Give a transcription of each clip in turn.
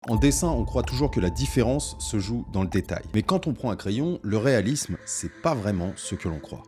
En dessin, on croit toujours que la différence se joue dans le détail. Mais quand on prend un crayon, le réalisme, c'est pas vraiment ce que l'on croit.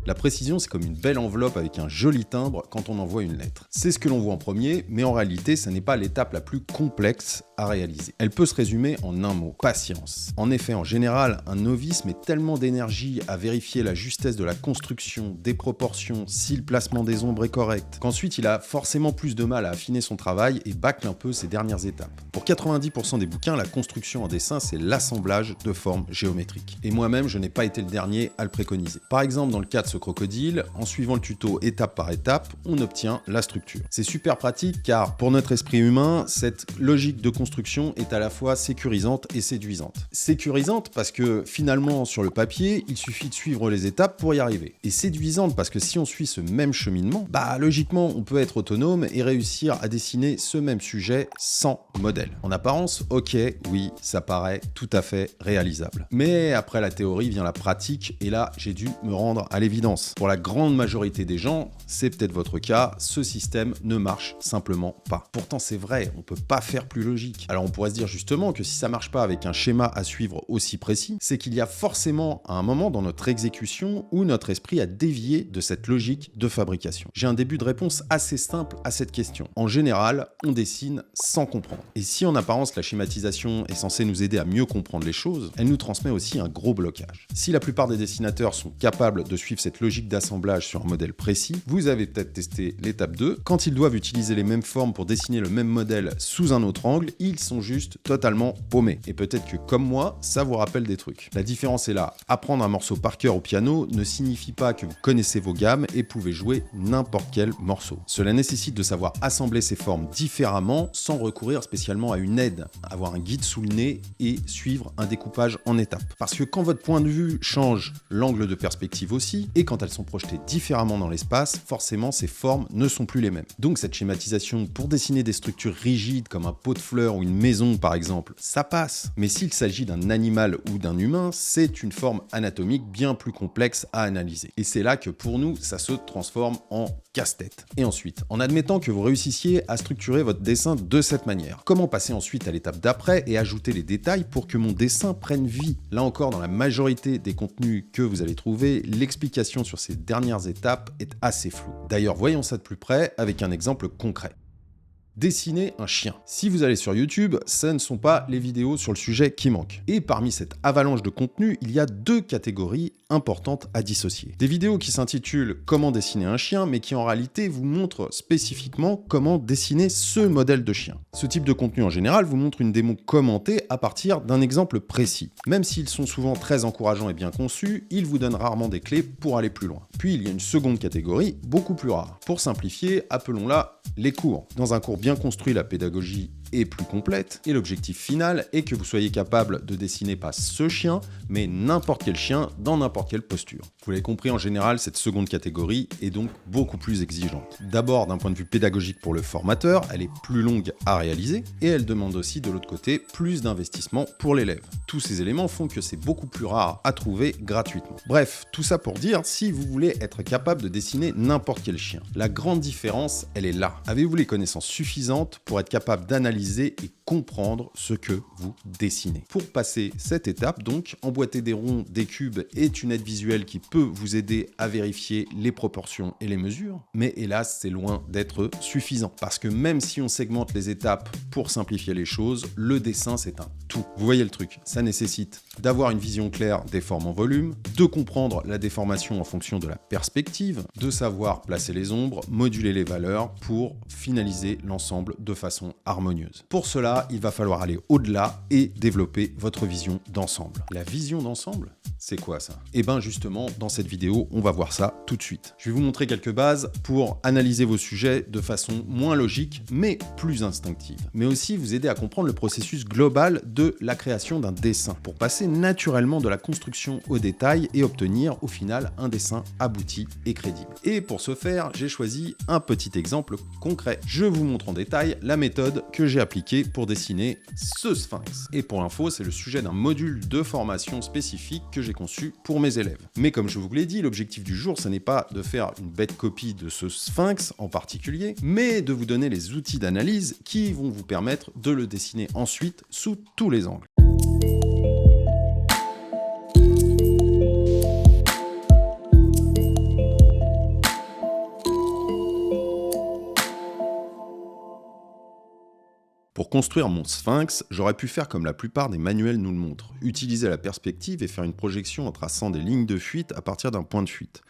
La précision, c'est comme une belle enveloppe avec un joli timbre quand on envoie une lettre. C'est ce que l'on voit en premier, mais en réalité, ça n'est pas l'étape la plus complexe à réaliser. Elle peut se résumer en un mot, patience. En effet, en général, un novice met tellement d'énergie à vérifier la justesse de la construction, des proportions, si le placement des ombres est correct, qu'ensuite il a forcément plus de mal à affiner son travail et bâcle un peu ses dernières étapes. Pour 90% des bouquins, la construction en dessin, c'est l'assemblage de formes géométriques. Et moi-même, je n'ai pas été le dernier à le préconiser. Par exemple, dans le cas de ce crocodile, en suivant le tuto étape par étape, on obtient la structure. C'est super pratique car pour notre esprit humain, cette logique de construction est à la fois sécurisante et séduisante. Sécurisante parce que finalement sur le papier, il suffit de suivre les étapes pour y arriver. Et séduisante parce que si on suit ce même cheminement, logiquement on peut être autonome et réussir à dessiner ce même sujet sans modèle. En apparence, ok, oui, ça paraît tout à fait réalisable. Mais après la théorie vient la pratique et là j'ai dû me rendre à l'évidence. Pour la grande majorité des gens, c'est peut-être votre cas, ce système ne marche simplement pas. Pourtant c'est vrai, on peut pas faire plus logique. Alors on pourrait se dire justement que si ça marche pas avec un schéma à suivre aussi précis, c'est qu'il y a forcément un moment dans notre exécution où notre esprit a dévié de cette logique de fabrication. J'ai un début de réponse assez simple à cette question. En général, on dessine sans comprendre. Et si en apparence la schématisation est censée nous aider à mieux comprendre les choses, elle nous transmet aussi un gros blocage. Si la plupart des dessinateurs sont capables de suivre cette logique d'assemblage sur un modèle précis, vous avez peut-être testé l'étape 2. Quand ils doivent utiliser les mêmes formes pour dessiner le même modèle sous un autre angle, ils sont juste totalement paumés. Et peut-être que comme moi, ça vous rappelle des trucs. La différence est là. Apprendre un morceau par cœur au piano ne signifie pas que vous connaissez vos gammes et pouvez jouer n'importe quel morceau. Cela nécessite de savoir assembler ces formes différemment sans recourir spécialement à une aide, avoir un guide sous le nez et suivre un découpage en étapes. Parce que quand votre point de vue change, l'angle de perspective aussi, et quand elles sont projetées différemment dans l'espace, forcément ces formes ne sont plus les mêmes. Donc cette schématisation pour dessiner des structures rigides comme un pot de fleurs ou une maison par exemple, ça passe. Mais s'il s'agit d'un animal ou d'un humain, c'est une forme anatomique bien plus complexe à analyser. Et c'est là que pour nous, ça se transforme en casse-tête. Et ensuite, en admettant que vous réussissiez à structurer votre dessin de cette manière, comment passer ensuite à l'étape d'après et ajouter les détails pour que mon dessin prenne vie? Là encore, dans la majorité des contenus que vous allez trouver, l'explication sur ces dernières étapes est assez floue. D'ailleurs, voyons ça de plus près avec un exemple concret. Dessiner un chien. Si vous allez sur YouTube, ce ne sont pas les vidéos sur le sujet qui manquent. Et parmi cette avalanche de contenu, il y a deux catégories importantes à dissocier. Des vidéos qui s'intitulent « Comment dessiner un chien » mais qui en réalité vous montrent spécifiquement comment dessiner ce modèle de chien. Ce type de contenu en général vous montre une démo commentée à partir d'un exemple précis. Même s'ils sont souvent très encourageants et bien conçus, ils vous donnent rarement des clés pour aller plus loin. Puis il y a une seconde catégorie, beaucoup plus rare. Pour simplifier, appelons-la les cours. Dans un cours bien construit, la pédagogie est plus complète et l'objectif final est que vous soyez capable de dessiner pas ce chien, mais n'importe quel chien dans n'importe quelle posture. Vous l'avez compris, en général, cette seconde catégorie est donc beaucoup plus exigeante. D'abord, d'un point de vue pédagogique pour le formateur, elle est plus longue à réaliser et elle demande aussi de l'autre côté plus d'investissement pour l'élève. Tous ces éléments font que c'est beaucoup plus rare à trouver gratuitement. Bref, tout ça pour dire, si vous voulez être capable de dessiner n'importe quel chien, la grande différence, elle est là. Avez-vous les connaissances suffisantes pour être capable d'analyser et comprendre ce que vous dessinez? Pour passer cette étape, donc, emboîter des ronds, des cubes est une aide visuelle qui peut vous aider à vérifier les proportions et les mesures, mais hélas, c'est loin d'être suffisant. Parce que même si on segmente les étapes pour simplifier les choses, le dessin, c'est un tout. Vous voyez le truc, ça nécessite d'avoir une vision claire des formes en volume, de comprendre la déformation en fonction de la perspective, de savoir placer les ombres, moduler les valeurs pour finaliser l'ensemble de façon harmonieuse. Pour cela, il va falloir aller au-delà et développer votre vision d'ensemble. La vision d'ensemble, c'est quoi ça? Et bien justement, dans cette vidéo, on va voir ça tout de suite. Je vais vous montrer quelques bases pour analyser vos sujets de façon moins logique, mais plus instinctive. Mais aussi vous aider à comprendre le processus global de la création d'un dessin, pour passer naturellement de la construction au détail et obtenir au final un dessin abouti et crédible. Et pour ce faire, j'ai choisi un petit exemple concret. Je vous montre en détail la méthode que j'ai appliquée pour pour dessiner ce sphinx. Et pour l'info, c'est le sujet d'un module de formation spécifique que j'ai conçu pour mes élèves. Mais comme je vous l'ai dit, l'objectif du jour, ce n'est pas de faire une bête copie de ce sphinx en particulier, mais de vous donner les outils d'analyse qui vont vous permettre de le dessiner ensuite sous tous les angles. Pour construire mon sphinx, j'aurais pu faire comme la plupart des manuels nous le montrent, utiliser la perspective et faire une projection en traçant des lignes de fuite à partir d'un point de fuite.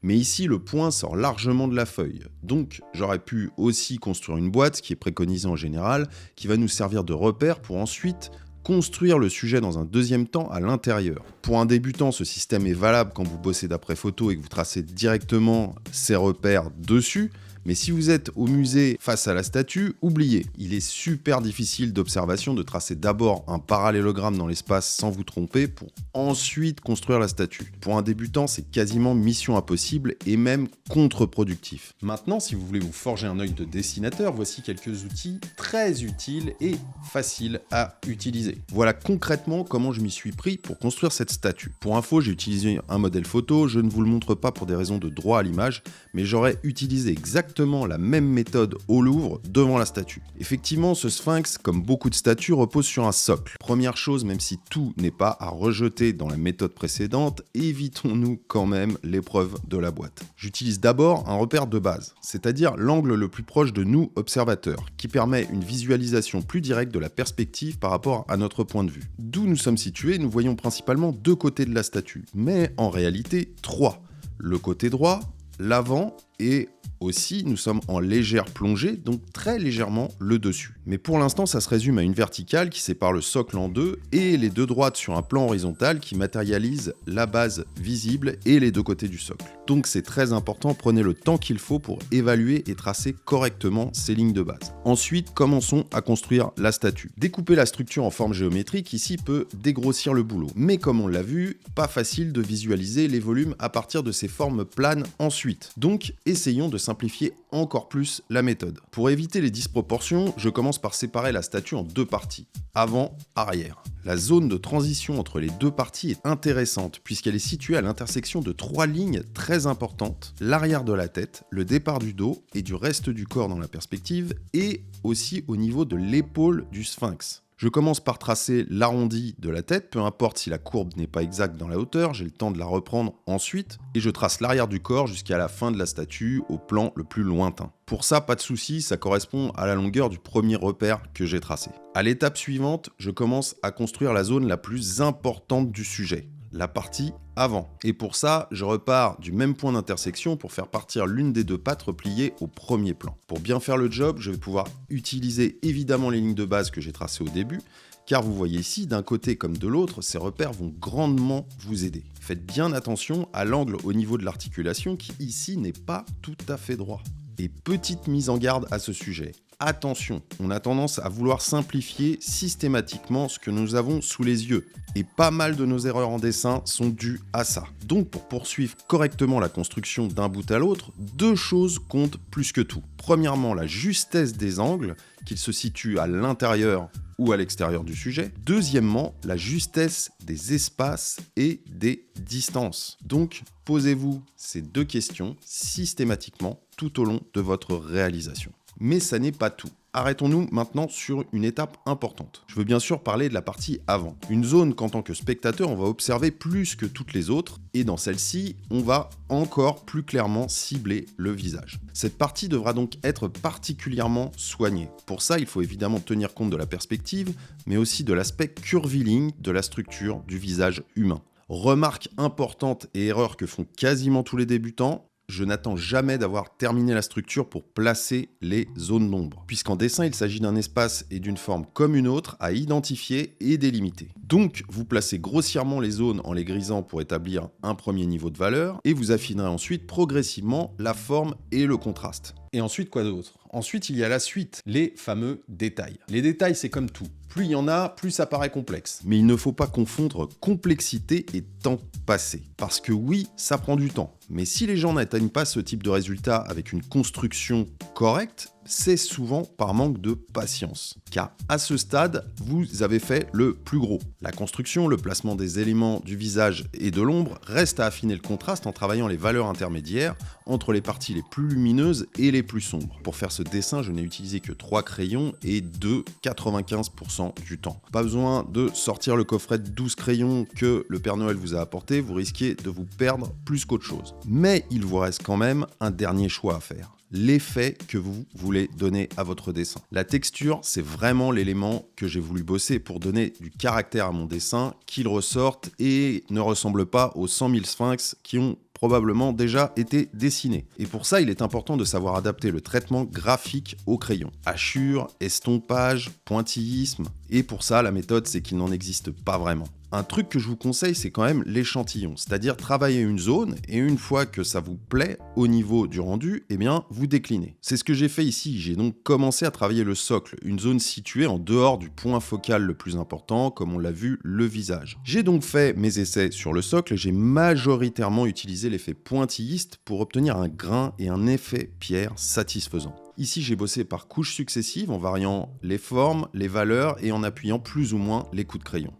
Mais ici, le point sort largement de la feuille, donc j'aurais pu aussi construire une boîte, qui est préconisée en général, qui va nous servir de repère pour ensuite construire le sujet dans un deuxième temps à l'intérieur. Pour un débutant, ce système est valable quand vous bossez d'après photo et que vous tracez directement ces repères dessus. Mais si vous êtes au musée face à la statue, oubliez. Il est super difficile d'observation de tracer d'abord un parallélogramme dans l'espace sans vous tromper pour ensuite construire la statue. Pour un débutant, c'est quasiment mission impossible et même contre-productif. Maintenant, si vous voulez vous forger un œil de dessinateur, voici quelques outils très utiles et faciles à utiliser. Voilà concrètement comment je m'y suis pris pour construire cette statue. Pour info, j'ai utilisé un modèle photo, je ne vous le montre pas pour des raisons de droit à l'image, mais j'aurais utilisé exactement la même méthode au Louvre devant la statue. Effectivement, ce sphinx, comme beaucoup de statues, repose sur un socle. Première chose, même si tout n'est pas à rejeter dans la méthode précédente, évitons-nous quand même l'épreuve de la boîte. J'utilise d'abord un repère de base, c'est-à-dire l'angle le plus proche de nous, observateurs, qui permet une visualisation plus directe de la perspective par rapport à notre point de vue. D'où nous sommes situés, nous voyons principalement deux côtés de la statue, mais en réalité trois. Le côté droit, l'avant et aussi nous sommes en légère plongée, donc très légèrement le dessus. Mais pour l'instant ça se résume à une verticale qui sépare le socle en deux et les deux droites sur un plan horizontal qui matérialise la base visible et les deux côtés du socle. Donc c'est très important, prenez le temps qu'il faut pour évaluer et tracer correctement ces lignes de base. Ensuite, commençons à construire la statue. Découper la structure en forme géométrique ici peut dégrossir le boulot, mais comme on l'a vu, pas facile de visualiser les volumes à partir de ces formes planes ensuite. Donc essayons de simplifier encore plus la méthode. Pour éviter les disproportions, je commence par séparer la statue en deux parties, avant, arrière. La zone de transition entre les deux parties est intéressante puisqu'elle est située à l'intersection de trois lignes très importantes, l'arrière de la tête, le départ du dos et du reste du corps dans la perspective et aussi au niveau de l'épaule du sphinx. Je commence par tracer l'arrondi de la tête, peu importe si la courbe n'est pas exacte dans la hauteur, j'ai le temps de la reprendre ensuite, et je trace l'arrière du corps jusqu'à la fin de la statue, au plan le plus lointain. Pour ça, pas de souci, ça correspond à la longueur du premier repère que j'ai tracé. À l'étape suivante, je commence à construire la zone la plus importante du sujet, la partie avant. Et pour ça, je repars du même point d'intersection pour faire partir l'une des deux pattes repliées au premier plan. Pour bien faire le job, je vais pouvoir utiliser évidemment les lignes de base que j'ai tracées au début, car vous voyez ici, d'un côté comme de l'autre, ces repères vont grandement vous aider. Faites bien attention à l'angle au niveau de l'articulation qui ici n'est pas tout à fait droit. Et petite mise en garde à ce sujet. Attention, on a tendance à vouloir simplifier systématiquement ce que nous avons sous les yeux. Et pas mal de nos erreurs en dessin sont dues à ça. Donc pour poursuivre correctement la construction d'un bout à l'autre, deux choses comptent plus que tout. Premièrement, la justesse des angles, qu'ils se situent à l'intérieur ou à l'extérieur du sujet. Deuxièmement, la justesse des espaces et des distances. Donc, posez-vous ces deux questions systématiquement tout au long de votre réalisation. Mais ça n'est pas tout. Arrêtons-nous maintenant sur une étape importante. Je veux bien sûr parler de la partie avant. Une zone qu'en tant que spectateur, on va observer plus que toutes les autres, et dans celle-ci, on va encore plus clairement cibler le visage. Cette partie devra donc être particulièrement soignée. Pour ça, il faut évidemment tenir compte de la perspective, mais aussi de l'aspect curviligne de la structure du visage humain. Remarque importante et erreur que font quasiment tous les débutants, je n'attends jamais d'avoir terminé la structure pour placer les zones d'ombre, puisqu'en dessin, il s'agit d'un espace et d'une forme comme une autre à identifier et délimiter. Donc, vous placez grossièrement les zones en les grisant pour établir un premier niveau de valeur, et vous affinerez ensuite progressivement la forme et le contraste. Et ensuite, quoi d'autre ? Ensuite, il y a la suite, les fameux détails. Les détails, c'est comme tout. Plus il y en a, plus ça paraît complexe. Mais il ne faut pas confondre complexité et temps passé. Parce que oui, ça prend du temps. Mais si les gens n'atteignent pas ce type de résultat avec une construction correcte, c'est souvent par manque de patience. Car à ce stade, vous avez fait le plus gros. La construction, le placement des éléments du visage et de l'ombre reste à affiner le contraste en travaillant les valeurs intermédiaires entre les parties les plus lumineuses et les plus sombres. Pour faire ce dessin, je n'ai utilisé que 3 crayons et 95% du temps. Pas besoin de sortir le coffret de 12 crayons que le Père Noël vous a apporté, vous risquez de vous perdre plus qu'autre chose. Mais il vous reste quand même un dernier choix à faire. L'effet que vous voulez donner à votre dessin. La texture, c'est vraiment l'élément que j'ai voulu bosser pour donner du caractère à mon dessin, qu'il ressorte et ne ressemble pas aux 100 000 sphinx qui ont probablement déjà été dessinés. Et pour ça, il est important de savoir adapter le traitement graphique au crayon. Hachure, estompage, pointillisme. Et pour ça, la méthode, c'est qu'il n'en existe pas vraiment. Un truc que je vous conseille, c'est quand même l'échantillon, c'est-à-dire travailler une zone et une fois que ça vous plaît au niveau du rendu, eh bien, vous déclinez. C'est ce que j'ai fait ici, j'ai donc commencé à travailler le socle, une zone située en dehors du point focal le plus important, comme on l'a vu, le visage. J'ai donc fait mes essais sur le socle et j'ai majoritairement utilisé l'effet pointilliste pour obtenir un grain et un effet pierre satisfaisant. Ici, j'ai bossé par couches successives en variant les formes, les valeurs et en appuyant plus ou moins les coups de crayon.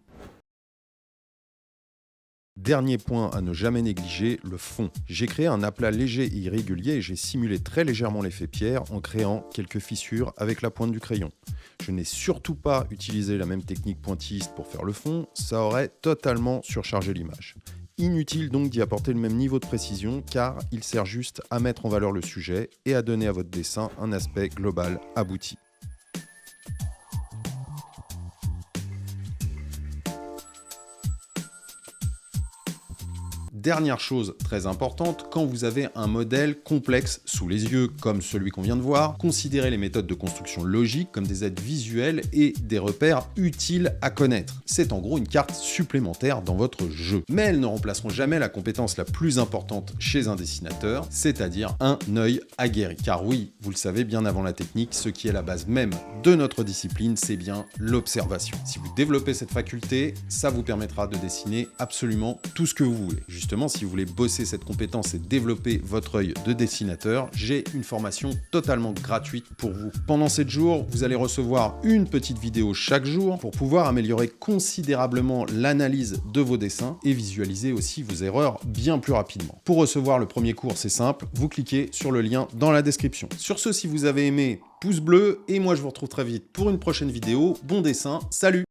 Dernier point à ne jamais négliger, le fond. J'ai créé un aplat léger et irrégulier et j'ai simulé très légèrement l'effet pierre en créant quelques fissures avec la pointe du crayon. Je n'ai surtout pas utilisé la même technique pointilliste pour faire le fond, ça aurait totalement surchargé l'image. Inutile donc d'y apporter le même niveau de précision car il sert juste à mettre en valeur le sujet et à donner à votre dessin un aspect global abouti. Dernière chose très importante, quand vous avez un modèle complexe sous les yeux, comme celui qu'on vient de voir, considérez les méthodes de construction logique comme des aides visuelles et des repères utiles à connaître. C'est en gros une carte supplémentaire dans votre jeu. Mais elles ne remplaceront jamais la compétence la plus importante chez un dessinateur, c'est-à-dire un œil aguerri. Car oui, vous le savez bien avant la technique, ce qui est la base même de notre discipline, c'est bien l'observation. Si vous développez cette faculté, ça vous permettra de dessiner absolument tout ce que vous voulez. Justement, si vous voulez bosser cette compétence et développer votre œil de dessinateur, j'ai une formation totalement gratuite pour vous. Pendant 7 jours, vous allez recevoir une petite vidéo chaque jour pour pouvoir améliorer considérablement l'analyse de vos dessins et visualiser aussi vos erreurs bien plus rapidement. Pour recevoir le premier cours, c'est simple, vous cliquez sur le lien dans la description. Sur ce, si vous avez aimé, pouce bleu et moi je vous retrouve très vite pour une prochaine vidéo. Bon dessin, salut!